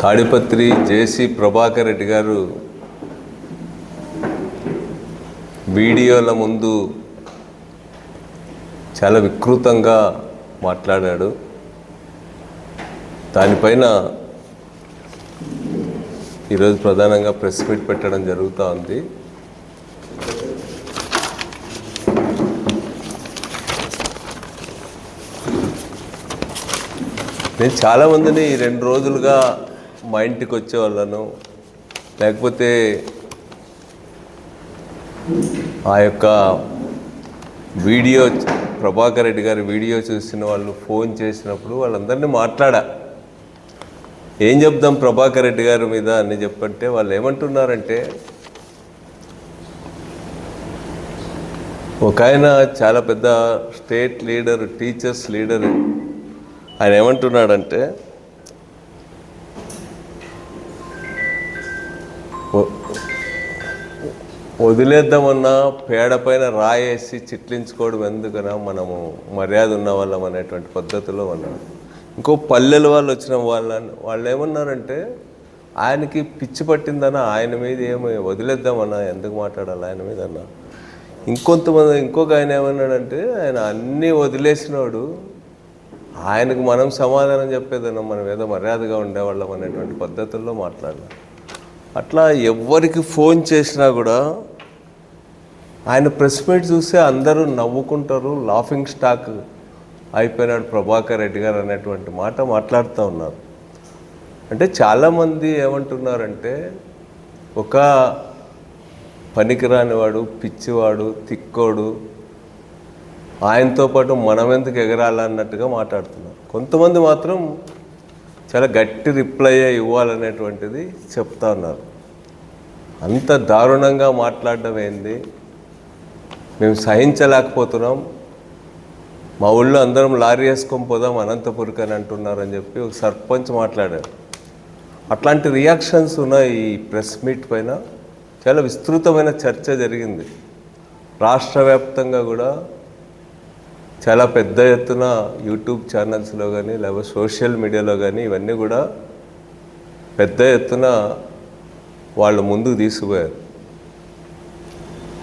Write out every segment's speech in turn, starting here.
తాడిపత్రి జేసీ ప్రభాకర్ రెడ్డి గారు వీడియోల ముందు చాలా వికృతంగా మాట్లాడాడు. దానిపైన ఈరోజు ప్రధానంగా ప్రెస్ మీట్ పెట్టడం జరుగుతూ ఉంది. నేను చాలామందిని ఈ 2 రోజులుగా మా ఇంటికి వచ్చేవాళ్ళను, లేకపోతే ఆ యొక్క వీడియో ప్రభాకర్ రెడ్డి గారి వీడియో చూసిన వాళ్ళు ఫోన్ చేసినప్పుడు వాళ్ళందరినీ మాట్లాడా, ఏం చెప్దాం ప్రభాకర్ రెడ్డి గారి మీద అని చెప్పంటే వాళ్ళు ఏమంటున్నారంటే, ఒక ఆయన చాలా పెద్ద స్టేట్ లీడర్, టీచర్స్ లీడర్, ఆయన ఏమంటున్నాడంటే వదిలేద్దామన్నా పేడ పైన రాయేసి చిట్లించుకోవడం ఎందుకన్నా, మనము మర్యాద ఉన్న వాళ్ళం అనేటువంటి పద్ధతిలో ఉన్నాడు. ఇంకో పల్లెల వాళ్ళు వచ్చిన వాళ్ళు ఏమన్నారంటే, ఆయనకి పిచ్చి పట్టిందన్నా, ఆయన మీద ఏమి వదిలేద్దామన్నా, ఎందుకు మాట్లాడాలి ఆయన మీద అన్నా. ఇంకొక ఆయన ఏమన్నాడంటే, ఆయన అన్నీ వదిలేసినాడు, ఆయనకు మనం సమాధానం చెప్పేదన్నా, మనం ఏదో మర్యాదగా ఉండేవాళ్ళం అనేటువంటి పద్ధతుల్లో మాట్లాడాలి. అట్లా ఎవరికి ఫోన్ చేసినా కూడా ఆయన ప్రెస్ మీట్ చూస్తే అందరూ నవ్వుకుంటారు, లాఫింగ్ స్టాక్ అయిపోయినాడు ప్రభాకర్ రెడ్డి గారు అనేటువంటి మాట మాట్లాడుతూ ఉన్నారు. అంటే చాలామంది ఏమంటున్నారంటే, ఒక పనికిరానివాడు, పిచ్చివాడు, తిక్కోడు, ఆయనతో పాటు మనం ఎందుకు ఎగరాలన్నట్టుగా మాట్లాడుతున్నారు. కొంతమంది మాత్రం చాలా గట్టి రిప్లై ఇవ్వాలనేటువంటిది చెప్తా ఉన్నారు. అంత దారుణంగా మాట్లాడడం ఏంది, మేము సహించలేకపోతున్నాం, మా ఊళ్ళో అందరం లారీ వేసుకొని పోదాం అనంతపురికి అని అంటున్నారని చెప్పి ఒక సర్పంచ్ మాట్లాడారు. అట్లాంటి రియాక్షన్స్ ఉన్నాయి. ఈ ప్రెస్ మీట్ పైన చాలా విస్తృతమైన చర్చ జరిగింది. రాష్ట్ర వ్యాప్తంగా కూడా చాలా పెద్ద ఎత్తున యూట్యూబ్ ఛానల్స్లో కానీ, లేకపోతే సోషల్ మీడియాలో కానీ ఇవన్నీ కూడా పెద్ద ఎత్తున వాళ్ళు ముందుకు తీసుకుపోయారు.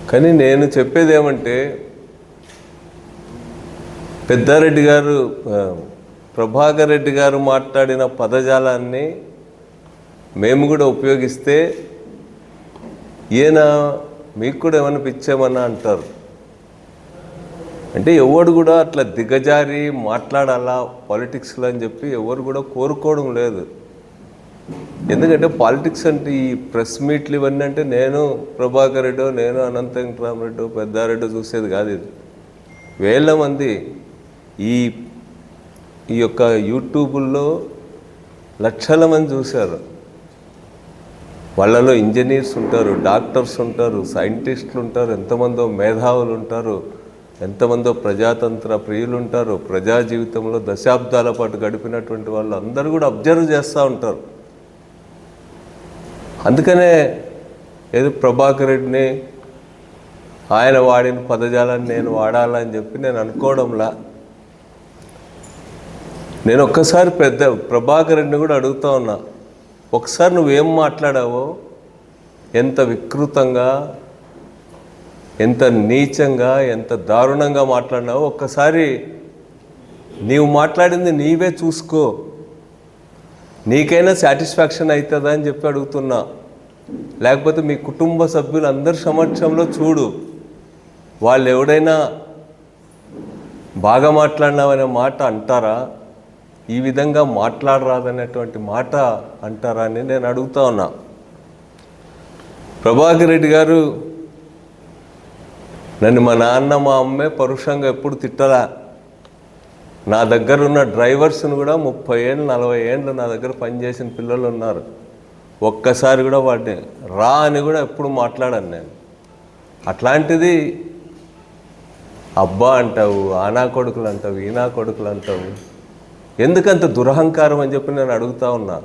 కానీ నేను చెప్పేది ఏమంటే, పెద్దారెడ్డి గారు, ప్రభాకర్ రెడ్డి గారు మాట్లాడిన పదజాలాన్ని మేము కూడా ఉపయోగిస్తే ఈయన మీకు కూడా ఏమైనా పిచ్చేమన్నా అంటారు. అంటే ఎవడు కూడా అట్లా దిగజారి మాట్లాడాలా పాలిటిక్స్లో అని చెప్పి ఎవరు కూడా కోరుకోవడం లేదు. ఎందుకంటే పాలిటిక్స్ అంటే ఈ ప్రెస్ మీట్లు ఇవన్నీ అంటే నేను ప్రభాకర్ రెడ్డో, నేను అనంత వెంకటరామరెడ్డో, పెద్దారెడ్డో చూసేది కాదు. ఇది వేల మంది ఈ యొక్క యూట్యూబుల్లో లక్షల మంది చూశారు. వాళ్ళలో ఇంజనీర్స్ ఉంటారు, డాక్టర్స్ ఉంటారు, సైంటిస్టులు ఉంటారు, ఎంతమందో మేధావులు ఉంటారు, ఎంతమందో ప్రజాతంత్ర ప్రియులు ఉంటారు, ప్రజా జీవితంలో దశాబ్దాల పాటు గడిపినటువంటి వాళ్ళు అందరూ కూడా అబ్జర్వ్ చేస్తూ ఉంటారు. అందుకనే ఏదో ప్రభాకర్ రెడ్డిని ఆయన వాడిన పదజాలాన్ని నేను వాడాలని చెప్పి నేను అనుకోవడంలా. నేను ఒక్కసారి ప్రభాకర్ రెడ్డిని కూడా అడుగుతూ ఉన్నా, ఒకసారి నువ్వేం మాట్లాడావో, ఎంత వికృతంగా, ఎంత నీచంగా, ఎంత దారుణంగా మాట్లాడినావో ఒక్కసారి నీవు మాట్లాడింది నీవే చూసుకో, నీకైనా సాటిస్ఫాక్షన్ అవుతుందా అని చెప్పి అడుగుతున్నా. లేకపోతే మీ కుటుంబ సభ్యులు అందరి సమక్షంలో చూడు, వాళ్ళు ఎవడైనా బాగా మాట్లాడినావనే మాట అంటారా, ఈ విధంగా మాట్లాడరాదనేటువంటి మాట అంటారా అని నేను అడుగుతా ఉన్నా. ప్రభాకర్ రెడ్డి గారు నన్ను మా నాన్న మా అమ్మే పరుషంగా ఎప్పుడు తిట్టలా. నా దగ్గర ఉన్న డ్రైవర్స్ని కూడా 30 ఏళ్ళు 40 ఏళ్ళు నా దగ్గర పనిచేసిన పిల్లలు ఉన్నారు. ఒక్కసారి కూడా వాడిని రా అని కూడా ఎప్పుడు మాట్లాడాను నేను. అట్లాంటిది అబ్బా అంటావు, ఆనా కొడుకులు అంటావు, ఈనా కొడుకులు అంటావు, ఎందుకంత దురహంకారం అని చెప్పి నేను అడుగుతా ఉన్నా.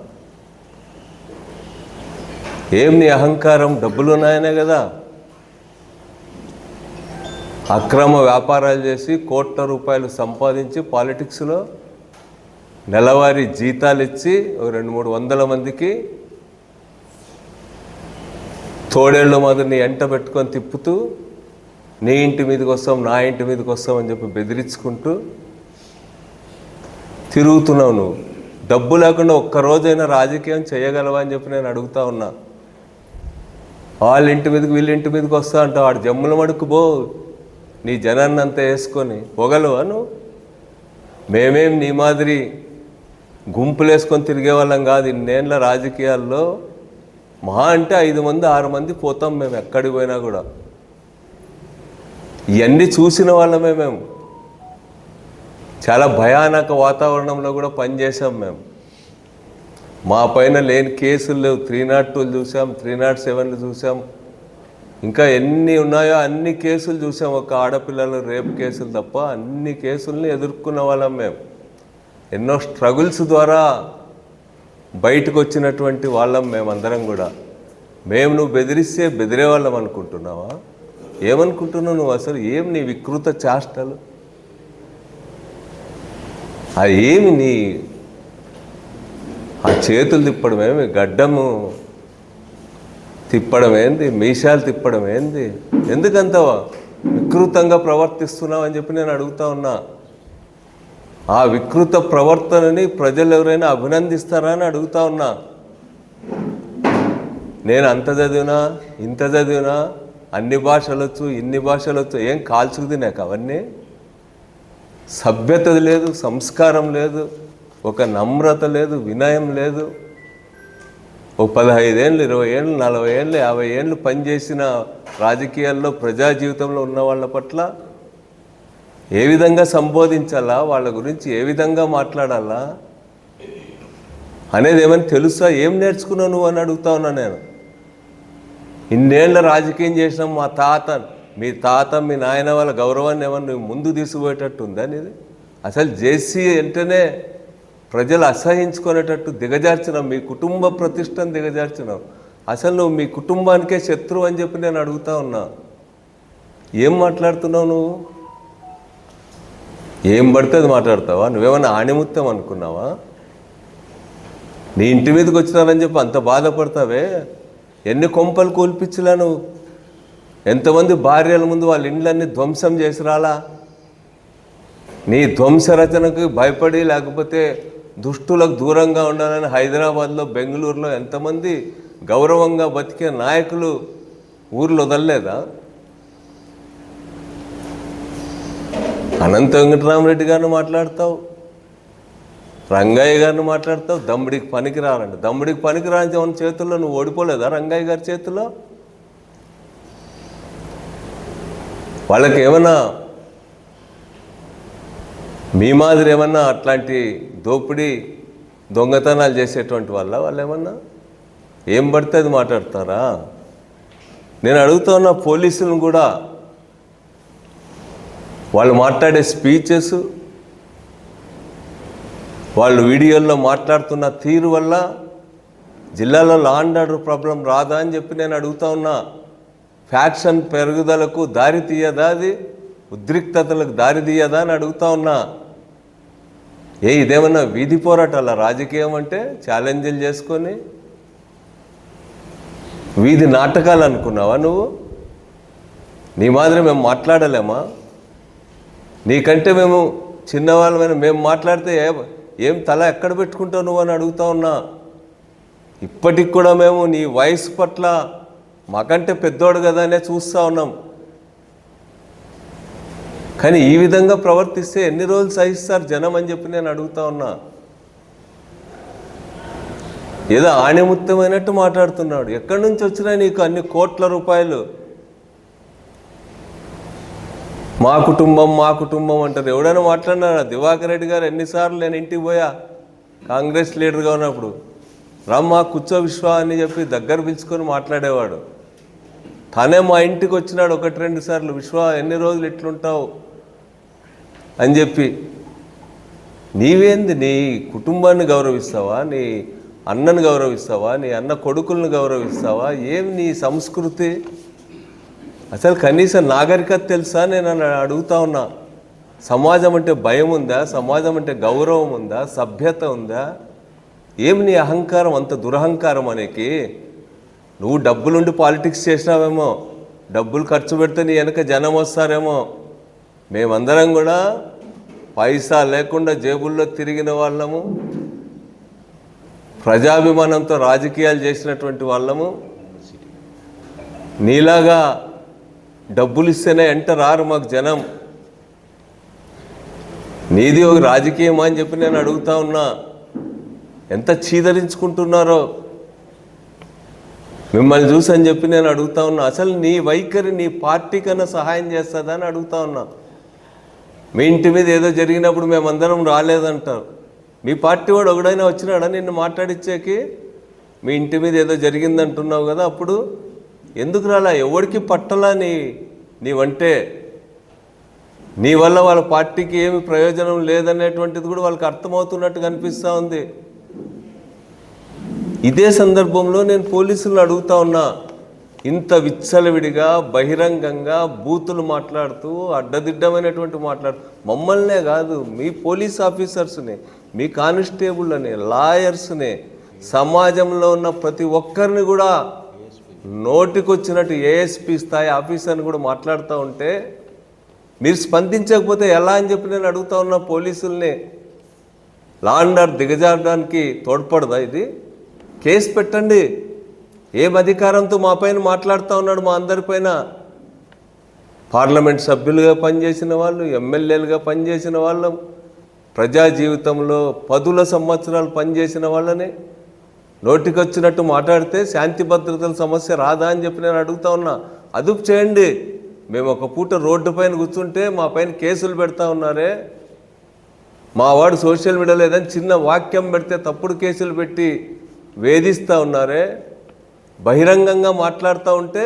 ఏం నీ అహంకారం? డబ్బులు ఉన్నాయనే కదా. అక్రమ వ్యాపారాలు చేసి కోట్ల రూపాయలు సంపాదించి పాలిటిక్స్లో నెలవారీ జీతాలు ఇచ్చి 200-300 మందికి తోడేళ్ళ మాదిరిని ఎంట పెట్టుకొని తిప్పుతూ నీ ఇంటి మీదకి వస్తాం, నా ఇంటి మీదకి వస్తాం అని చెప్పి బెదిరించుకుంటూ తిరుగుతున్నావు. నువ్వు డబ్బు లేకుండా ఒక్కరోజైనా రాజకీయం చేయగలవా అని చెప్పి నేను అడుగుతా ఉన్నా. వాళ్ళ ఇంటి మీదకి వీళ్ళ ఇంటి మీదకి వస్తా అంటావు. వాడు జమ్ముల మడుకు పో, నీ జనాన్ని అంతా వేసుకొని పోగలవా నువ్వు? మేమేం నీ మాదిరి గుంపులు వేసుకొని తిరిగే వాళ్ళం కాదు. ఇన్నేళ్ళ రాజకీయాల్లో మహా అంటే 5 మంది 6 మంది పోతాం మేము ఎక్కడికి పోయినా కూడా. ఇవన్నీ చూసిన వాళ్ళమే మేము. చాలా భయానక వాతావరణంలో కూడా పనిచేసాం మేము. మా పైన లేని కేసులు లేవు. 302 చూసాం, 307 చూసాం, ఇంకా ఎన్ని ఉన్నాయో అన్ని కేసులు చూసాం. ఒక ఆడపిల్లలు రేప్ కేసులు తప్ప అన్ని కేసుల్ని ఎదుర్కొన్న వాళ్ళం మేము. ఎన్నో స్ట్రగుల్స్ ద్వారా బయటకు వచ్చినటువంటి వాళ్ళం మేమందరం కూడా. నువ్వు బెదిరిస్తే బెదిరే వాళ్ళం అనుకుంటున్నావా? ఏమనుకుంటున్నావు నువ్వు అసలు? ఏం నీ వికృత చేష్టలు? అది ఏమి నీ ఆ చేతులు తిప్పడం ఏమి, గడ్డము తిప్పడం ఏంది, మీసాలు తిప్పడం ఏంది? ఎందుకంత వికృతంగా ప్రవర్తిస్తున్నావు అని చెప్పి నేను అడుగుతా ఉన్నా. ఆ వికృత ప్రవర్తనని ప్రజలు ఎవరైనా అభినందిస్తారా అని అడుగుతా ఉన్నా. నేను అంత చదివినా ఇంత చదివినా అన్ని భాషలు వచ్చు, ఇన్ని భాషలు వచ్చు, ఏం కాల్చుకుది నాకు అవన్నీ? సభ్యత లేదు, సంస్కారం లేదు, ఒక నమ్రత లేదు, వినయం లేదు. ఓ 15 ఏళ్ళు 20 ఏళ్ళు 40 ఏళ్ళు 50 ఏళ్ళు పనిచేసిన రాజకీయాల్లో ప్రజా జీవితంలో ఉన్న వాళ్ళ పట్ల ఏ విధంగా సంబోధించాలా, వాళ్ళ గురించి ఏ విధంగా మాట్లాడాలా అనేది ఏమని తెలుసా? ఏం నేర్చుకున్నావు నువ్వు అని అడుగుతా ఉన్నా నేను. ఇన్నేళ్ళ రాజకీయం చేసినాం. మా తాత, మీ తాత, మీ నాయన వాళ్ళ గౌరవాన్ని ఏమన్నా నువ్వు ముందు తీసుకుపోయేటట్టు ఉందా నీది? అసలు జేసీ అంటేనే ప్రజలు అసహించుకునేటట్టు దిగజార్చినావు. మీ కుటుంబ ప్రతిష్టను దిగజార్చినావు. అసలు నువ్వు మీ కుటుంబానికే శత్రువు అని చెప్పి నేను అడుగుతా ఉన్నా. ఏం మాట్లాడుతున్నావు నువ్వు? ఏం పడితే అది మాట్లాడతావా? నువ్వేమన్నా ఆణిముత్యం అనుకున్నావా? నీ ఇంటి మీదకి వచ్చినారని చెప్పి అంత బాధపడతావే? ఎన్ని కొంపలు కూల్పించలా నువ్వు? ఎంతమంది భార్యల ముందు వాళ్ళ ఇండ్లన్నీ ధ్వంసం చేసి రాలా? నీ ధ్వంస రచనకు భయపడి, లేకపోతే దుష్టులకు దూరంగా ఉండాలని హైదరాబాద్లో, బెంగళూరులో ఎంతమంది గౌరవంగా బతికే నాయకులు ఊర్లో వదలలేదా? అనంత వెంకటరామరెడ్డి గారిని మాట్లాడతావు, రంగయ్య గారిని మాట్లాడతావు. దమ్ముడికి పనికి రారండి. దమ్ముడికి పనికి రాని ఉన్న చేతుల్లో నువ్వు ఓడిపోలేదా? రంగయ్య గారి చేతిలో వాళ్ళకి ఏమన్నా మీ మాదిరి ఏమన్నా అట్లాంటి దోపిడీ దొంగతనాలు చేసేటువంటి వాళ్ళు ఏమన్నా ఏం పడితే అది మాట్లాడతారా? నేను అడుగుతా ఉన్న పోలీసులను కూడా, వాళ్ళు మాట్లాడే స్పీచెస్, వాళ్ళు వీడియోల్లో మాట్లాడుతున్న తీరు వల్ల జిల్లాలో లా అండ్ ఆర్డర్ ప్రాబ్లం రాదా అని చెప్పి నేను అడుగుతా ఉన్నా. ఫ్యాక్షన్ పెరుగుదలకు దారి తీయదా? అది ఉద్రిక్తతలకు దారి తీయదా అని అడుగుతా ఉన్నా. ఇదేమన్నా వీధి పోరాటాల రాజకీయం అంటే? ఛాలెంజ్లు చేసుకొని వీధి నాటకాలు అనుకున్నావా నువ్వు? నీ మాదిరి మేము మాట్లాడలేమా? నీకంటే మేము చిన్నవాళ్ళమైనా మేము మాట్లాడితే ఏం తల ఎక్కడ పెట్టుకుంటావు నువ్వు అని అడుగుతా ఉన్నా. ఇప్పటికి కూడా మేము నీ వయసు పట్ల మాకంటే పెద్దోడు కదా అనే చూస్తూ ఉన్నాం. కానీ ఈ విధంగా ప్రవర్తిస్తే ఎన్ని రోజులు సహిస్తారు జనం అని చెప్పి నేను అడుగుతా ఉన్నా. ఏదో ఆణిముత్యమైనట్టు మాట్లాడుతున్నాడు. ఎక్కడి నుంచి వచ్చినా నీకు అన్ని కోట్ల రూపాయలు? మా కుటుంబం అంటారు. ఎవడైనా మాట్లాడినారా? దివాకర్ రెడ్డి గారు ఎన్నిసార్లు నేను ఇంటికి పోయా కాంగ్రెస్ లీడర్గా ఉన్నప్పుడు, రమ్మా కూర్చో విశ్వ అని చెప్పి దగ్గర పిలుచుకొని మాట్లాడేవాడు. తనే మా ఇంటికి వచ్చినాడు 1-2 సార్లు. విశ్వ ఎన్ని రోజులు ఎట్లుంటావు అని చెప్పి. నీవేంది? నీ కుటుంబాన్ని గౌరవిస్తావా? నీ అన్నను గౌరవిస్తావా? నీ అన్న కొడుకులను గౌరవిస్తావా? ఏం నీ సంస్కృతి? అసలు కనీసం నాగరికత తెలుసా నేను అడుగుతా ఉన్నా. సమాజం అంటే భయం ఉందా? సమాజం అంటే గౌరవం ఉందా? సభ్యత ఉందా? ఏమి నీ అహంకారం, అంత దురహంకారం అనేకి? నువ్వు డబ్బులుండి పాలిటిక్స్ చేసినావేమో, డబ్బులు ఖర్చు పెడితే నీ వెనక జనం వస్తారేమో. మేమందరం కూడా పైసా లేకుండా జేబుల్లో తిరిగిన వాళ్ళము, ప్రజాభిమానంతో రాజకీయాలు చేసినటువంటి వాళ్ళము. నీలాగా డబ్బులు ఇస్తేనే ఎంట రారు మాకు జనం. నీది ఒక రాజకీయమా అని చెప్పి నేను అడుగుతా ఉన్నా. ఎంత చీదరించుకుంటున్నారో మిమ్మల్ని చూసి అని చెప్పి నేను అడుగుతా ఉన్నా. అసలు నీ వైఖరి నీ పార్టీ కన్నా సహాయం చేస్తుందా అని అడుగుతా ఉన్నా. మీ ఇంటి మీద ఏదో జరిగినప్పుడు మేమందరం రాలేదంటారు. మీ పార్టీ వాడు ఒకడైనా వచ్చినాడా నిన్ను మాట్లాడిచ్చేకి? మీ ఇంటి మీద ఏదో జరిగిందంటున్నావు కదా, అప్పుడు ఎందుకు రాలా? ఎవరికి పట్టలా నీవంటే? నీ వల్ల వాళ్ళ పార్టీకి ఏమి ప్రయోజనం లేదనేటువంటిది కూడా వాళ్ళకి అర్థమవుతున్నట్టు కనిపిస్తూ ఉంది. ఇదే సందర్భంలో నేను పోలీసులను అడుగుతా ఉన్నా, ఇంత విచ్చలవిడిగా బహిరంగంగా బూతులు మాట్లాడుతూ అడ్డదిడ్డమైనటువంటి మమ్మల్నే కాదు, మీ పోలీస్ ఆఫీసర్స్ని, మీ కానిస్టేబుల్ని, లాయర్స్ని, సమాజంలో ఉన్న ప్రతి ఒక్కరిని కూడా నోటికొచ్చినట్టు ఏఎస్పీ స్థాయి ఆఫీసర్ని కూడా మాట్లాడుతూ ఉంటే మీరు స్పందించకపోతే ఎలా అని చెప్పి నేను అడుగుతా ఉన్నా పోలీసుల్ని. లా అండ్ ఆర్డర్ దిగజారడానికి తోడ్పడదా ఇది? కేసు పెట్టండి. ఏం అధికారంతో మా పైన మాట్లాడుతూ ఉన్నాడు? మా అందరిపైన పార్లమెంట్ సభ్యులుగా పనిచేసిన వాళ్ళు, ఎమ్మెల్యేలుగా పనిచేసిన వాళ్ళం, ప్రజా జీవితంలో 10 సంవత్సరాలు పనిచేసిన వాళ్ళని నోటికొచ్చినట్టు మాట్లాడితే శాంతి భద్రతల సమస్య రాదా అని చెప్పి నేను అడుగుతా ఉన్నా. అదుపు చేయండి. మేము ఒక పూట రోడ్డు పైన కూర్చుంటే మా పైన కేసులు పెడతా ఉన్నారే. మా వాడు సోషల్ మీడియాలో ఏదైనా చిన్న వాక్యం పెడితే తప్పుడు కేసులు పెట్టి వేధిస్తూ ఉన్నారే. బహిరంగంగా మాట్లాడుతూ ఉంటే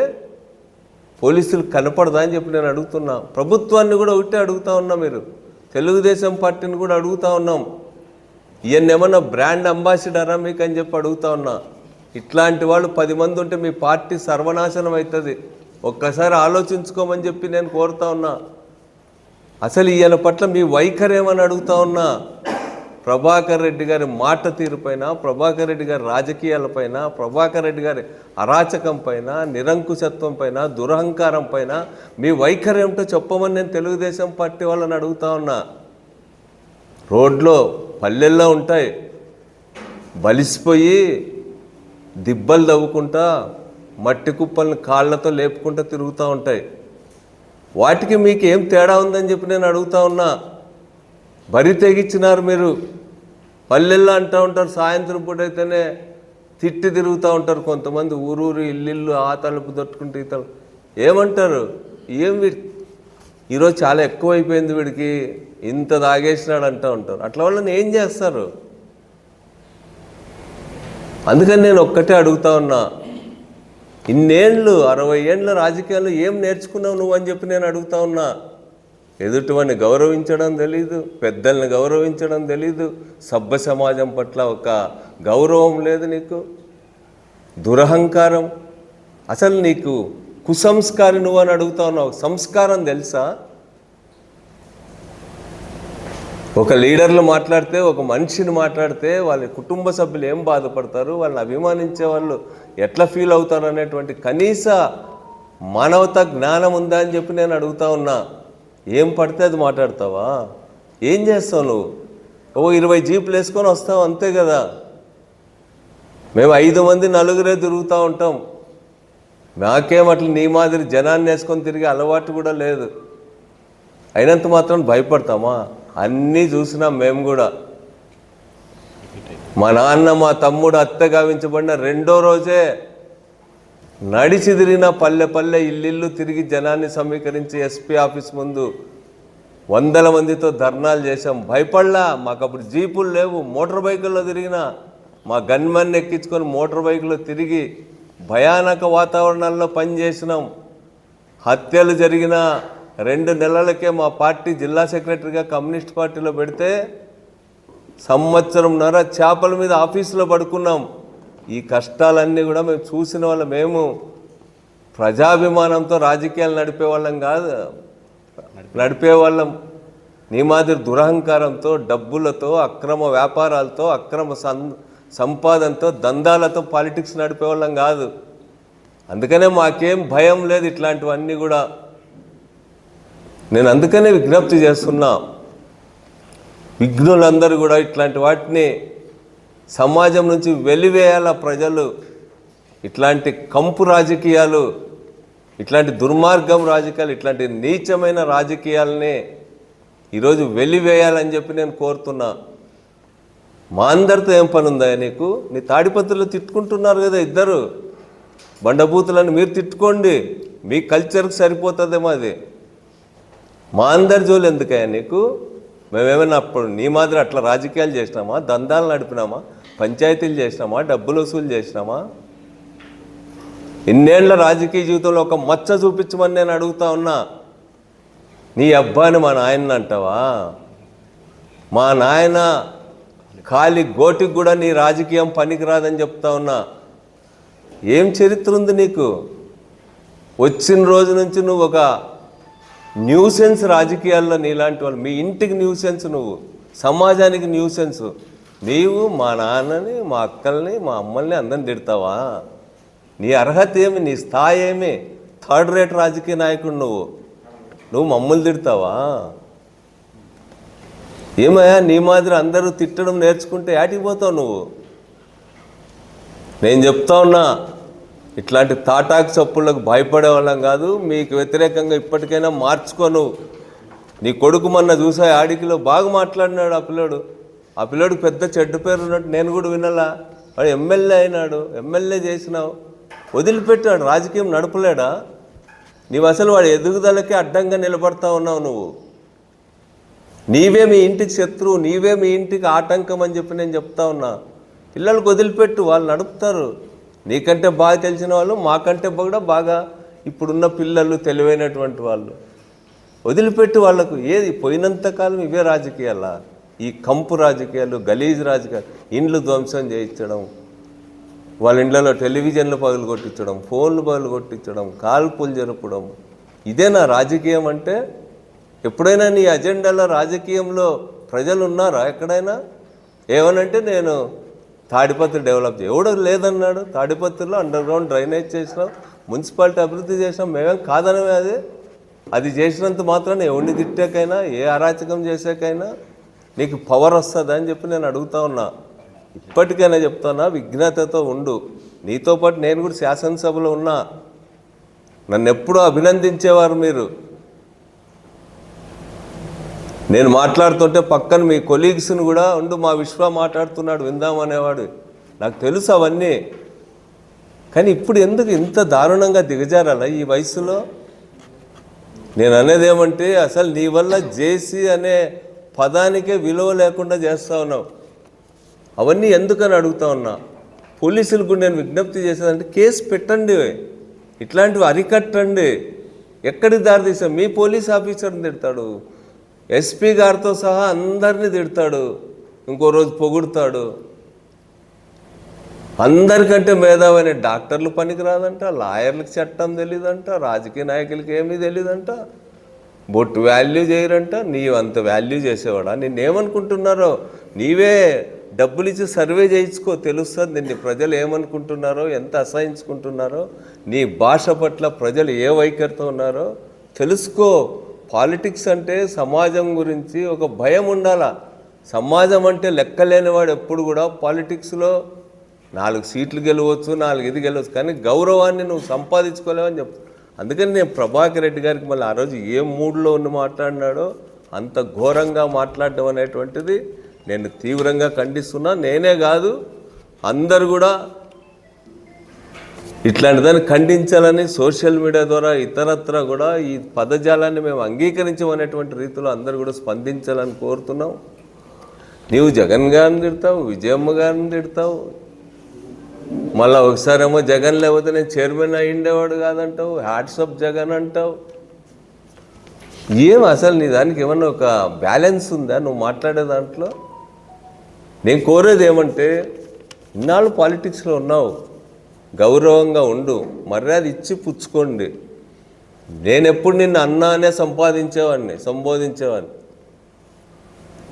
పోలీసులు కనపడదా అని చెప్పి నేను అడుగుతున్నా. ప్రభుత్వాన్ని కూడా ఒకటే అడుగుతా ఉన్నా, మీరు తెలుగుదేశం పార్టీని కూడా అడుగుతా ఉన్నాం, ఈయన ఏమన్నా బ్రాండ్ అంబాసిడరా మీకు అని చెప్పి అడుగుతా ఉన్నా. ఇట్లాంటి వాళ్ళు 10 మంది ఉంటే మీ పార్టీ సర్వనాశనం అవుతుంది. ఒక్కసారి ఆలోచించుకోమని చెప్పి నేను కోరుతా ఉన్నా. అసలు ఈయన పట్ల మీ వైఖరి ఏమని అడుగుతా ఉన్నా. ప్రభాకర్ రెడ్డి గారి మాట తీరుపైన, ప్రభాకర్ రెడ్డి గారి రాజకీయాలపైన, ప్రభాకర్ రెడ్డి గారి అరాచకం పైన, నిరంకుశత్వం పైన, దురహంకారం పైన మీ వైఖరి ఏమిటో చెప్పమని నేను తెలుగుదేశం పార్టీ వాళ్ళని అడుగుతా ఉన్నా. రోడ్లో పల్లెల్లో ఉంటాయి, బలిసిపోయి దిబ్బలు తవ్వుకుంటా మట్టి కుప్పల్ని కాళ్ళతో లేపుకుంటూ తిరుగుతూ ఉంటాయి. వాటికి మీకు ఏం తేడా ఉందని చెప్పి నేను అడుగుతా ఉన్నా. బరి తెగించినారు మీరు. పల్లెల్లో అంటూ ఉంటారు, సాయంత్రం పూట అయితేనే తిట్టి తిరుగుతూ ఉంటారు కొంతమంది, ఊరూరు ఇల్లు ఆ తలుపు తట్టుకుంటూ ఈ తలుపు ఏమంటారు? ఈరోజు చాలా ఎక్కువైపోయింది వీడికి, ఇంత తాగేసినాడు అంటూ ఉంటారు. అట్లా వాళ్ళని ఏం చేస్తారు? అందుకని నేను ఒక్కటే అడుగుతా ఉన్నా, ఇన్నేళ్ళు 60 ఏళ్ళ రాజకీయాల్లో ఏం నేర్చుకున్నావు నువ్వు అని చెప్పి నేను అడుగుతా ఉన్నా. ఎదుటివాడిని గౌరవించడం తెలీదు, పెద్దల్ని గౌరవించడం తెలీదు, సభ్య సమాజం పట్ల ఒక గౌరవం లేదు నీకు, దురహంకారం. అసలు నీకు కుసంస్కారి నువ్వు అని అడుగుతా ఉన్నావు. సంస్కారం తెలుసా? ఒక లీడర్లు మాట్లాడితే, ఒక మనిషిని మాట్లాడితే వాళ్ళ కుటుంబ సభ్యులు ఏం బాధపడతారు, వాళ్ళని అభిమానించే వాళ్ళు ఎట్లా ఫీల్ అవుతారు అనేటువంటి కనీస మానవతా జ్ఞానం ఉందా అని చెప్పి నేను అడుగుతా ఉన్నా. ఏం పడితే అది మాట్లాడతావా? ఏం చేస్తావు నువ్వు? 20 జీపులు వేసుకొని వస్తావు అంతే కదా. మేము 5 మంది నలుగురే తిరుగుతూ ఉంటాం. మాకేం అట్లా నీ మాదిరి జనాన్ని వేసుకొని తిరిగే అలవాటు కూడా లేదు. అయినంత మాత్రం భయపడతామా? అన్నీ చూసినాం మేము కూడా. మా నాన్న మా తమ్ముడు హత్య గావించబడిన 2వ రోజే నడిచి తిరిగిన పల్లె పల్లె ఇల్లు తిరిగి జనాన్ని సమీకరించి ఎస్పీ ఆఫీస్ ముందు 100 మందితో ధర్నాలు చేశాం. భయపడలా. మాకు అప్పుడు జీపులు లేవు, మోటార్ బైకుల్లో తిరిగిన మా గన్మెన్ ఎక్కించుకొని మోటార్ బైకులో తిరిగి భయానక వాతావరణాల్లో పనిచేసినాం. హత్యలు జరిగిన 2 నెలలకే మా పార్టీ జిల్లా సెక్రటరీగా కమ్యూనిస్ట్ పార్టీలో పెడితే 1.5 సంవత్సరంన్నర చేపల మీద ఆఫీసులో పడుకున్నాం. ఈ కష్టాలన్నీ కూడా మేము చూసిన వాళ్ళం. మేము ప్రజాభిమానంతో రాజకీయాలు నడిపేవాళ్ళం కాదు, నడిపేవాళ్ళం. నీ మాదిరి దురహంకారంతో, డబ్బులతో, అక్రమ వ్యాపారాలతో, అక్రమ సంపాదనతో, దందాలతో పాలిటిక్స్ నడిపేవాళ్ళం కాదు. అందుకనే మాకేం భయం లేదు ఇట్లాంటివన్నీ కూడా. నేను అందుకనే విజ్ఞప్తి చేస్తున్నా, విఘ్నులందరూ కూడా ఇట్లాంటి వాటిని సమాజం నుంచి వెలివేయాల ప్రజలు. ఇట్లాంటి కంపు రాజకీయాలు, ఇట్లాంటి దుర్మార్గం రాజకీయాలు, ఇట్లాంటి నీచమైన రాజకీయాలని ఈరోజు వెలివేయాలని చెప్పి నేను కోరుతున్నా. మా అందరితో ఏం పని ఉందా నీకు? నీ తాడిపత్రులు తిట్టుకుంటున్నారు కదా ఇద్దరు బండబూతులను, మీరు తిట్టుకోండి, మీ కల్చర్కి సరిపోతుందేమో అది. మా అందరి జోలు ఎందుకయ్యా నీకు? మేమేమైనా అప్పుడు నీ మాదిరి అట్లా రాజకీయాలు చేసినామా? దందాలు నడిపినామా? పంచాయతీలు చేసినామా? డబ్బులు వసూలు చేసినామా? ఇన్నేళ్ల రాజకీయ జీవితంలో ఒక మచ్చ చూపించమని నేను అడుగుతా ఉన్నా. నీ అబ్బాయిని మా నాయన అంటావా? మా నాయన ఖాళీ గోటికి కూడా నీ రాజకీయం పనికిరాదని చెప్తా ఉన్నా. ఏం చరిత్ర ఉంది నీకు? వచ్చిన రోజు నుంచి నువ్వు ఒక న్యూసెన్స్ రాజకీయాల్లో. నీలాంటి వాళ్ళు, మీ ఇంటికి న్యూసెన్స్, నువ్వు సమాజానికి న్యూసెన్స్. నీవు మా నాన్నని, మా అక్కల్ని, మా అమ్మల్ని అందరిని తిడతావా? నీ అర్హత ఏమి? నీ స్థాయి ఏమి? థర్డ్ రేట్ రాజకీయ నాయకుడు నువ్వు మమ్మల్ని తిడతావా? ఏమయ్యా, నీ మాదిరి అందరూ తిట్టడం నేర్చుకుంటే యాటికి పోతావు నువ్వు? నేను చెప్తా ఉన్నా, ఇట్లాంటి తాటాకు చప్పుళ్ళకు భయపడే వాళ్ళం కాదు. మీకు వ్యతిరేకంగా ఇప్పటికైనా మార్చుకోను. నీ కొడుకు మొన్న చూసా ఆడికిలో బాగా మాట్లాడినాడు ఆ పిల్లోడికి పెద్ద చెడ్డ పేరు ఉన్నట్టు నేను కూడా వినాలా? వాడు ఎమ్మెల్యే అయినాడు, ఎమ్మెల్యే చేసినావు, వదిలిపెట్టాడు, రాజకీయం నడపలేడా? నీవు అసలు వాడి ఎదుగుదలకి అడ్డంగా నిలబడతా ఉన్నావు. నీవే మీ ఇంటికి శత్రువు, నీవే మీ ఇంటికి ఆటంకం అని చెప్పి నేను చెప్తా ఉన్నా. పిల్లలకు వదిలిపెట్టు, వాళ్ళు నడుపుతారు. నీకంటే బాగా తెలిసిన వాళ్ళు, మాకంటే కూడా బాగా ఇప్పుడున్న పిల్లలు తెలివైనటువంటి వాళ్ళు. వదిలిపెట్టు వాళ్ళకు. ఏది పోయినంతకాలం ఇవే రాజకీయాలా? ఈ కంపు రాజకీయాలు, గలీజ్ రాజకీయాలు, ఇండ్లు ధ్వంసం చేయించడం, వాళ్ళ ఇండ్లలో టెలివిజన్లు పగులు కొట్టించడం, ఫోన్లు పగులు కొట్టించడం, కాల్పులు జరపడం. ఇదేనా రాజకీయం అంటే? ఎప్పుడైనా నీ అజెండాలో రాజకీయంలో ప్రజలు ఉన్నారా ఎక్కడైనా? ఏమనంటే నేను తాడిపత్రి డెవలప్ ఎవడో లేదన్నాడు. తాడిపత్రిలో అండర్ గ్రౌండ్ డ్రైనేజ్ చేసినాం, మున్సిపాలిటీ అభివృద్ధి చేసినాం. మేమేం కాదనమే. అది చేసినంత మాత్రాన ఎవరిని తిట్టాకైనా, ఏ అరాచకం చేసాకైనా నీకు పవర్ వస్తుందా అని చెప్పి నేను అడుగుతా ఉన్నా. ఇప్పటికైనా చెప్తున్నా, విజ్ఞతతో ఉండు. నీతో పాటు నేను కూడా శాసనసభలో ఉన్నా. నన్ను ఎప్పుడూ అభినందించేవారు మీరు. నేను మాట్లాడుతుంటే పక్కన మీ కొలీగ్స్ని కూడా ఉండు, మా విశ్వ మాట్లాడుతున్నాడు విందామనేవాడు. నాకు తెలుసు అవన్నీ. కానీ ఇప్పుడు ఎందుకు ఇంత దారుణంగా దిగజారాలా ఈ వయసులో? నేను అనేది ఏమంటే, అసలు నీ వల్ల జేసీ అనే పదానికే విలువ లేకుండా చేస్తూ ఉన్నావు. అవన్నీ ఎందుకని అడుగుతా ఉన్నా. పోలీసులకు నేను విజ్ఞప్తి చేసేదంటే, కేసు పెట్టండి, ఇట్లాంటివి అరికట్టండి. ఎక్కడికి దారి తీసాం? మీ పోలీస్ ఆఫీసర్ని తిడతాడు, ఎస్పీ గారితో సహా అందరినీ తిడతాడు, ఇంకో రోజు పొగుడుతాడు. అందరికంటే మేధావైన డాక్టర్లు పనికిరాదంట, లాయర్లకు చట్టం తెలీదంట, రాజకీయ నాయకులకి ఏమీ తెలీదంట, బొట్టు వాల్యూ చేయరంట. నీవు అంత వాల్యూ చేసేవాడా? నిన్నేమనుకుంటున్నారో? నీవే డబ్బులు ఇచ్చి సర్వే చేయించుకో, తెలుస్తుంది నిన్ను ప్రజలు ఏమనుకుంటున్నారో, ఎంత అసహించుకుంటున్నారో, నీ భాష పట్ల ప్రజలు ఏ వైఖరితో ఉన్నారో తెలుసుకో. పాలిటిక్స్ అంటే సమాజం గురించి ఒక భయం ఉండాలా. సమాజం అంటే లెక్కలేనివాడు ఎప్పుడు కూడా పాలిటిక్స్లో 4 సీట్లు గెలవచ్చు, 4 ఇది గెలవచ్చు, కానీ గౌరవాన్ని నువ్వు సంపాదించుకోలేవని చెప్తా. అందుకని నేను ప్రభాకర్ రెడ్డి గారికి మళ్ళీ ఆ రోజు ఏ మూడ్లో ఉండి మాట్లాడినాడో అంత ఘోరంగా మాట్లాడడం అనేటువంటిది నేను తీవ్రంగా ఖండిస్తున్నా. నేనే కాదు, అందరు కూడా ఇట్లాంటి దాన్ని ఖండించాలని సోషల్ మీడియా ద్వారా ఇతరత్ర కూడా ఈ పదజాలాన్ని మేము అంగీకరించమనేటువంటి రీతిలో అందరూ కూడా స్పందించాలని కోరుతున్నాం. నీవు జగన్ గారిని తిడతావు, విజయమ్మ గారిని తిడతావు, మళ్ళీ ఒకసారేమో జగన్ లేకపోతే నేను చైర్మన్ అయ్యిండేవాడు కాదంటావు, హ్యాట్సప్ జగన్ అంటావు. ఏం అసలు నీ దానికి ఏమన్నా ఒక బ్యాలెన్స్ ఉందా నువ్వు మాట్లాడే దాంట్లో? నేను కోరేది ఏమంటే, ఇన్నాళ్ళు పాలిటిక్స్లో ఉన్నావు, గౌరవంగా ఉండు, మర్యాద ఇచ్చి పుచ్చుకోండి. నేను ఎప్పుడు నిన్ను అన్నా అనే సంబోధించేవాడిని.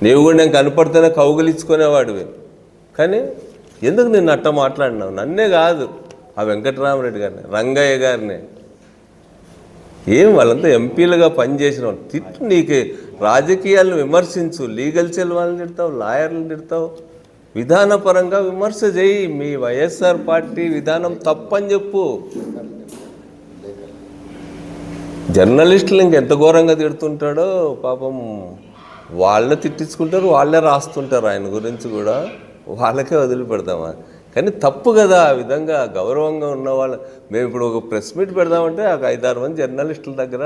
నీవు కూడా నేను కనపడితేనే కౌగులించుకునేవాడివి. కానీ ఎందుకు నిన్ను అట్ట మాట్లాడినావు? నన్నే కాదు, ఆ వెంకటరామరెడ్డి గారిని, రంగయ్య గారిని, ఏం వాళ్ళంతా ఎంపీలుగా పనిచేసిన తిట్టు. నీకు రాజకీయాలను విమర్శించు, లీగల్ సెల్ వాళ్ళని తిడతావు, లాయర్లను తిడతావు, విధానపరంగా విమర్శ చేయి. మీ వైఎస్ఆర్ పార్టీ విధానం తప్పని చెప్పు. జర్నలిస్టులు ఇంకెంత ఘోరంగా తిడుతుంటాడో పాపం. వాళ్ళే తిట్టించుకుంటారు, వాళ్ళే రాస్తుంటారు ఆయన గురించి కూడా, వాళ్ళకే వదిలిపెడతామా? కానీ తప్పు కదా ఆ విధంగా గౌరవంగా ఉన్న వాళ్ళు. మేము ఇప్పుడు ఒక ప్రెస్ మీట్ పెడదామంటే ఒక 5-6 మంది జర్నలిస్టుల దగ్గర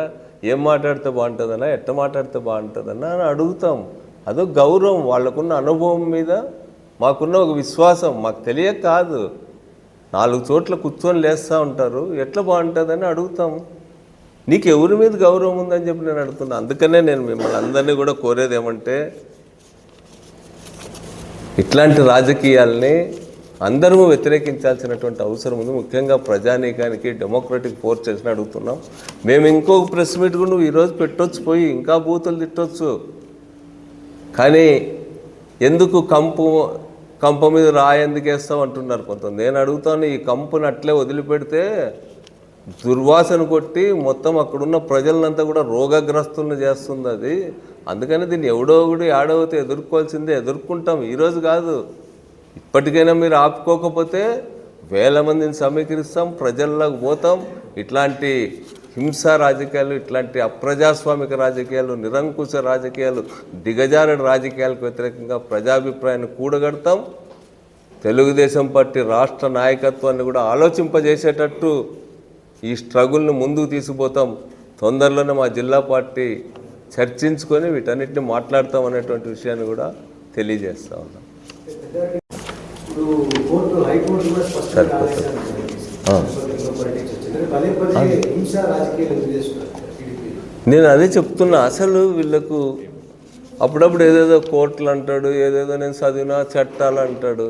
ఏం మాట్లాడితే బాగుంటుందన్నా, ఎట్ట మాట్లాడితే బాగుంటుందన్నా అని అడుగుతాం. అదొక గౌరవం, వాళ్ళకున్న అనుభవం మీద మాకున్న ఒక విశ్వాసం. మాకు తెలియక కాదు, 4 చోట్ల కూర్చొని లేస్తూ ఉంటారు, ఎట్లా బాగుంటుందని అడుగుతాం. నీకు ఎవరి మీద గౌరవం ఉందని చెప్పి నేను అడుగుతున్నా. అందుకనే నేను మిమ్మల్ని అందరినీ కూడా కోరేది ఏమంటే, ఇట్లాంటి రాజకీయాల్ని అందరూ వ్యతిరేకించాల్సినటువంటి అవసరం ఉంది. ముఖ్యంగా ప్రజానీకానికి, డెమోక్రటిక్ ఫోర్సెస్ని అడుగుతున్నాం. మేము ఇంకొక ప్రెస్ మీట్ కూడా నువ్వు ఈరోజు పెట్టొచ్చు, పోయి ఇంకా బూతులు తిట్టొచ్చు. కానీ ఎందుకు కంప మీద రాయి ఎందుకు వేస్తావు అంటున్నారు కొంతమంది. నేను అడుగుతాను, ఈ కంపుని అట్లే వదిలిపెడితే దుర్వాసన కొట్టి మొత్తం అక్కడున్న ప్రజలంతా కూడా రోగగ్రస్తులను చేస్తుంది అది. అందుకని దీన్ని ఎవడో ఒకటి ఆడవతే ఎదుర్కోవాల్సిందే, ఎదుర్కొంటాం. ఈరోజు కాదు, ఇప్పటికైనా మీరు ఆపుకోకపోతే వేల మందిని సమీకరిస్తాం, ప్రజల్లోకి పోతాం. ఇట్లాంటి హింసా రాజకీయాలు, ఇట్లాంటి అప్రజాస్వామిక రాజకీయాలు, నిరంకుశ రాజకీయాలు, దిగజారుడు రాజకీయాలకు వ్యతిరేకంగా ప్రజాభిప్రాయాన్ని కూడగడతాం. తెలుగుదేశం పార్టీ రాష్ట్ర నాయకత్వాన్ని కూడా ఆలోచింపజేసేటట్టు ఈ స్ట్రగుల్ని ముందుకు తీసుకుపోతాం. తొందరలోనే మా జిల్లా పార్టీ చర్చించుకొని వీటన్నిటిని మాట్లాడతాం అనేటువంటి విషయాన్ని కూడా తెలియజేస్తా ఉన్నాం. నేను అదే చెప్తున్నా. అసలు వీళ్ళకు అప్పుడప్పుడు ఏదేదో కోర్టులు అంటాడు, ఏదేదో నేను చదివినా చట్టాలు అంటాడు.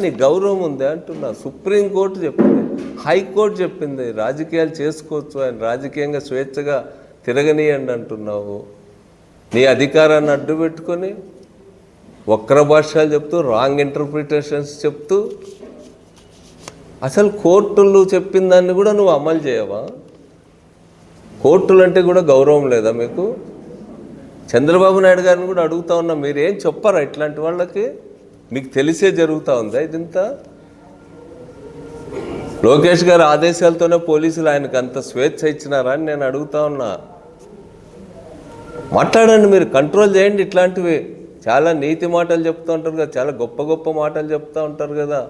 నీ గౌరవం ఉందే అంటున్నా. సుప్రీంకోర్టు చెప్పింది, హైకోర్టు చెప్పింది, రాజకీయాలు చేసుకోవచ్చు, ఆయన రాజకీయంగా స్వేచ్ఛగా తిరగనీయండి అంటున్నావు. నీ అధికారాన్ని అడ్డు పెట్టుకొని వక్ర భాష్యాలు చెప్తూ, రాంగ్ ఇంటర్ప్రిటేషన్స్ చెప్తూ, అసలు కోర్టులు చెప్పిన దాన్ని కూడా నువ్వు అమలు చేయవా? కోర్టులు అంటే కూడా గౌరవం లేదా మీకు? చంద్రబాబు నాయుడు గారిని కూడా అడుగుతా ఉన్నా, మీరేం చెప్పారా ఇట్లాంటి వాళ్ళకి? మీకు తెలిసే జరుగుతూ ఉందా ఇదంతా? లోకేష్ గారి ఆదేశాలతోనే పోలీసులు ఆయనకు అంత స్వేచ్ఛ ఇచ్చినారా అని నేను అడుగుతా ఉన్నా. మాట్లాడండి, మీరు కంట్రోల్ చేయండి. ఇట్లాంటివి చాలా నీతి మాటలు చెప్తూ ఉంటారు కదా, చాలా గొప్ప గొప్ప మాటలు చెప్తూ ఉంటారు కదా.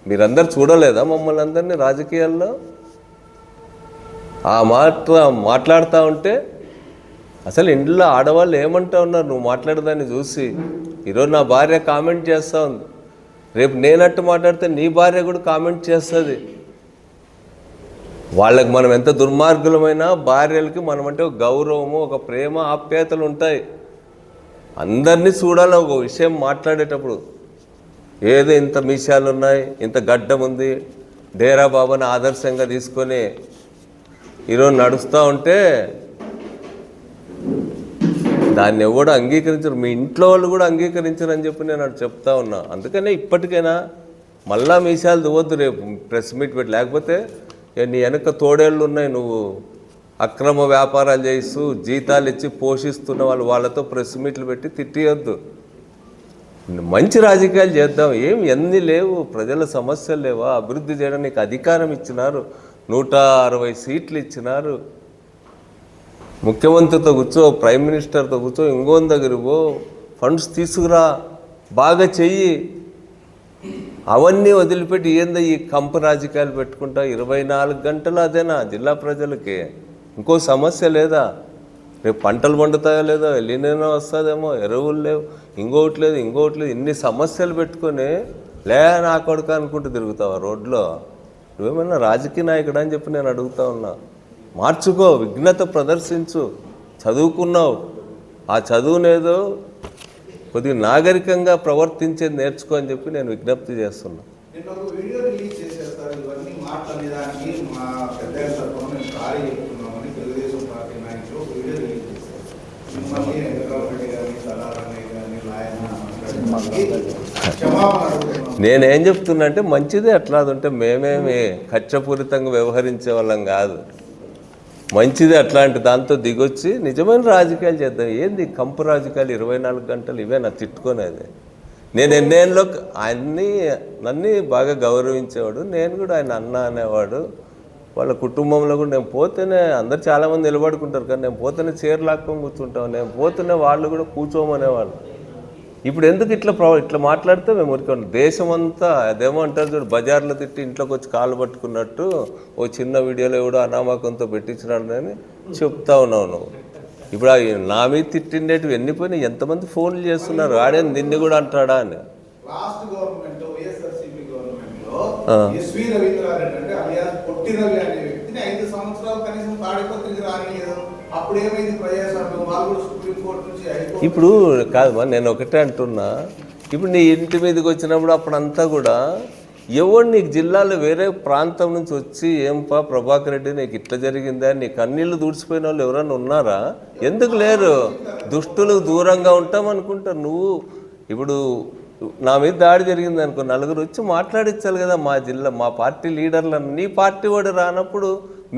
మీరందరూ చూడలేదా మమ్మల్ని అందరినీ రాజకీయాల్లో? ఆ మాట్లాడుతూ ఉంటే అసలు ఇంట్లో ఆడవాళ్ళు ఏమంటా ఉన్నారు నువ్వు మాట్లాడదాన్ని చూసి? ఈరోజు నా భార్య కామెంట్ చేస్తూ ఉంది, రేపు నేనట్టు మాట్లాడితే నీ భార్య కూడా కామెంట్ చేస్తుంది. వాళ్ళకి మనం ఎంత దుర్మార్గులమైనా భార్యలకి మనం అంటే ఒక గౌరవము, ఒక ప్రేమ, ఆప్యాయతలు ఉంటాయి. అందరినీ చూడాలి ఒక విషయం మాట్లాడేటప్పుడు. ఏదో ఇంత మీసాలు ఉన్నాయి, ఇంత గడ్డం ఉంది, డేరా బాబాని ఆదర్శంగా తీసుకొని ఈరోజు నడుస్తూ ఉంటే దాన్ని ఎవడు అంగీకరించరు. మీ ఇంట్లో వాళ్ళు కూడా అంగీకరించరు అని చెప్పి నేను చెప్తా ఉన్నా. అందుకనే ఇప్పటికైనా మళ్ళా మీసాలు దువ్వద్దు రేపు ప్రెస్ మీట్ పెట్టి. లేకపోతే నీ వెనక తోడేళ్ళు ఉన్నాయి, నువ్వు అక్రమ వ్యాపారాలు చేస్తూ జీతాలు ఇచ్చి పోషిస్తున్న వాళ్ళతో ప్రెస్ మీట్లు పెట్టి తిట్టియొద్దు. మంచి రాజకీయాలు చేద్దాం. ఎన్ని లేవు, ప్రజల సమస్యలు లేవా? అభివృద్ధి చేయడానికి అధికారం ఇచ్చినారు, 160 సీట్లు ఇచ్చినారు. ముఖ్యమంత్రితో కూర్చో, ప్రైమ్ మినిస్టర్తో కూర్చో, ఇంకోని దగ్గర పో, ఫండ్స్ తీసుకురా, బాగా చెయ్యి. అవన్నీ వదిలిపెట్టి ఏందో ఈ కంప రాజకీయాలు పెట్టుకుంటా 24 గంటలు అదేనా జిల్లా ప్రజలకి? ఇంకో సమస్య లేదా? రేపు పంటలు పండుతాయో లేదో, ఎల్లినైనా వస్తుందేమో, ఎరువులు లేవు, ఇంకోటి లేదు. ఇన్ని సమస్యలు పెట్టుకొని నా కొడుకు అనుకుంటూ తిరుగుతావా రోడ్లో? నువ్వేమన్నా రాజకీయ నాయకుడు అని చెప్పి నేను అడుగుతా ఉన్నా. మార్చుకో, విఘ్నత ప్రదర్శించు. చదువుకున్నావు, ఆ చదువునేదో కొద్దిగా నాగరికంగా ప్రవర్తించేది నేర్చుకో అని చెప్పి నేను విజ్ఞప్తి చేస్తున్నా. నేనేం చెప్తున్నా అంటే మంచిదే అట్లా ఉంటే మేమేమి కక్షపూరితంగా వ్యవహరించే వాళ్ళం కాదు. మంచిది అట్లాంటి దాంతో దిగొచ్చి నిజమైన రాజకీయాలు చేద్దాం. ఏంది కంపు రాజకీయాలు 24 గంటలు ఇవే నా తిట్టుకునేది. నేను ఎన్నేళ్ళలో నన్ను బాగా గౌరవించేవాడు, నేను కూడా ఆయన అన్న అనేవాడు. వాళ్ళ కుటుంబంలో కూడా నేను పోతేనే అందరు చాలామంది నిలబడుకుంటారు, కానీ నేను పోతేనే చీర లాక్కొని కూర్చుంటాం, నేను పోతేనే వాళ్ళు కూడా కూర్చోమనేవాళ్ళు. ఇప్పుడు ఎందుకు ఇట్లా మాట్లాడితే మేము ఊరుకోండి. దేశం అంతా అదేమో అంటారు చూడు, బజార్లో తిట్టి ఇంట్లోకి వచ్చి కాళ్ళు పట్టుకున్నట్టు ఓ చిన్న వీడియోలో కూడా అనామకంతో పెట్టించినాడని చెప్తా ఉన్నావు నువ్వు. ఇప్పుడు నా మీద తిట్టిండేటివి ఎన్ని పోయినాయి, ఎంతమంది ఫోన్లు చేస్తున్నారు, ఆడే నిన్ను కూడా అంటాడా అని. లాస్ట్ గవర్నమెంట్ వైఎస్ఆర్సీపీ గవర్నమెంట్లో ఎస్వి రవీంద్రారెడ్డి అంటే అలియాస్ పొట్టి రవి అనే వ్యక్తిని 5 సంవత్సరాలు కనీసం తాడిపత్రికి రానిలేదు. అప్పుడు ఏమైంది ప్రజాస్వామ్యం, వాళ్ళు కూడా సుప్రీంకోర్టు నుంచి ఇప్పుడు కాదు, నేను ఒకటే అంటున్నా. ఇప్పుడు నీ ఇంటి మీదకి వచ్చినప్పుడు అప్పుడంతా కూడా ఎవరు నీకు జిల్లాలో వేరే ప్రాంతం నుంచి వచ్చి ఏంపా ప్రభాకర్ రెడ్డి నీకు ఇట్లా జరిగిందా, నీ కన్నీళ్ళు దూడ్చిపోయిన వాళ్ళు ఎవరైనా ఉన్నారా? ఎందుకు లేరు? దుష్టులకు దూరంగా ఉంటాం అనుకుంటారు. నువ్వు ఇప్పుడు నా మీద దాడి జరిగింది అనుకో, నలుగురు వచ్చి మాట్లాడించాలి కదా మా జిల్లా, మా పార్టీ లీడర్లను. నీ పార్టీ వాడు రానప్పుడు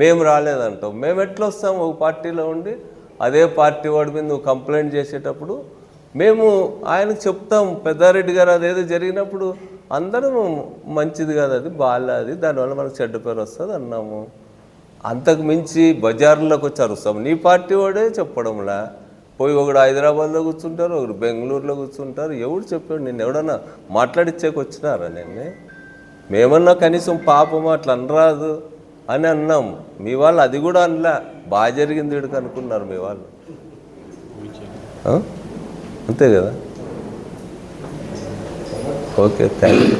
మేము రాలేదంటాం. మేము ఎట్లా వస్తాము? ఒక పార్టీలో ఉండి అదే పార్టీ వాడి మీద నువ్వు కంప్లైంట్ చేసేటప్పుడు మేము ఆయనకు చెప్తాం, పెద్దారెడ్డి గారు అదేదో జరిగినప్పుడు అందరం మంచిది కాదు, అది బాగాలేదు, దానివల్ల మనకు చెడ్డ పేరు వస్తుంది అన్నాము. అంతకు మించి బజార్లోకి వచ్చి అరుస్తాము. నీ పార్టీ వాడే చెప్పడంలా. పోయి ఒకడు హైదరాబాద్లో కూర్చుంటారు, ఒకరు బెంగళూరులో కూర్చుంటారు. ఎవడు చెప్పాడు? నిన్ను ఎవడన్నా మాట్లాడిచ్చేకి వచ్చినారా? మేమన్నా కనీసం పాపం అట్లా అనరాదు అని అన్నాం. మీ వాళ్ళు అది కూడా అనలే, బాగా జరిగింది వీడికి అనుకున్నారు మీ వాళ్ళు. అంతే కదా. Okay, thank you.